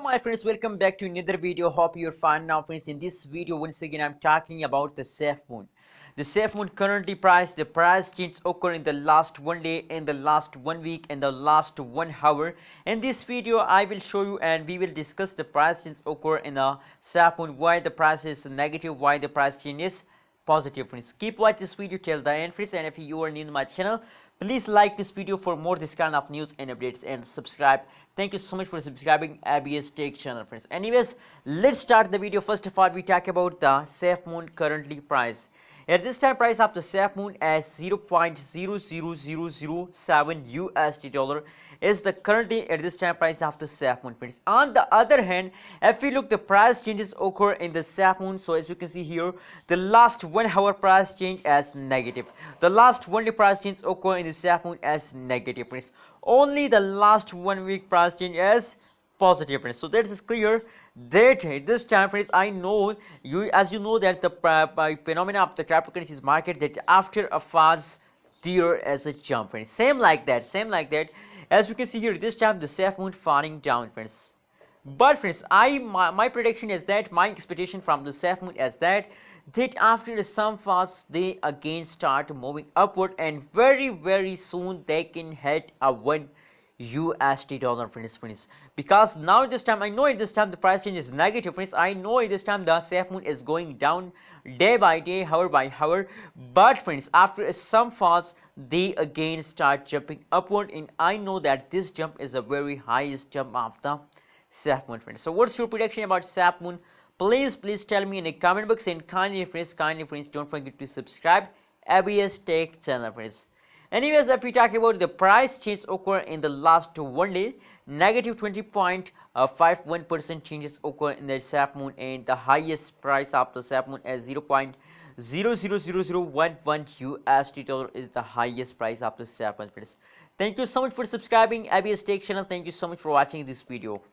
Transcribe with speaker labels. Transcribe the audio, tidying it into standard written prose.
Speaker 1: my friends, welcome back to another video. Hope you're fine now, friends. In this video, once again, I'm talking about the SafeMoon. The SafeMoon currently price, the price change occur in the last 1 day, in the last 1 week, and the last 1 hour. In this video, I will show you and we will discuss the price change occur in the SafeMoon, why the price is negative, why the price change is positive, friends. Keep watch this video till the end, friends, and if you are new to my channel, please like this video for more this kind of news and updates, and subscribe. Thank you so much for subscribing ABS Tech channel, friends. Anyways, let's start the video. First of all, we talk about the SafeMoon currently price. At this time, price of the SafeMoon as 0.00007 USD dollar is the currently at this time price of the SafeMoon, friends. On the other hand, if we look, the price changes occur in the SafeMoon. So as you can see here, the last 1 hour price change as negative. The last 1 day price change occur in the SafeMoon as negative, friends. Only the last 1 week price change as positive, friends. So that is clear that at this time, friends, I know you, as you know, that the phenomena of the cryptocurrencies market, that after a fast there is a jump, friends. Same like that. As you can see here, this time the SafeMoon falling down, friends. But friends, my prediction is that, my expectation from the SafeMoon is that after some falls they again start moving upward, and very soon they can hit a 1 USD dollar, friends. Because now at this time, I know at this time the price change is negative, friends. I know at this time the SafeMoon is going down day by day, hour by hour. But friends, after some falls they again start jumping upward, and I know that this jump is the very highest jump of the SafeMoon, friends. So what's your prediction about SafeMoon? Please tell me in the comment box, and kindly friends, don't forget to subscribe ABS Tech channel, friends. Anyways, if we talk about the price change occur in the last 1 day, negative 20.51% changes occur in the SafeMoon, and the highest price of the SafeMoon as 0.000011 USD dollar is the highest price of the SafeMoon, friends. Thank you so much for subscribing ABS Tech channel. Thank you so much for watching this video.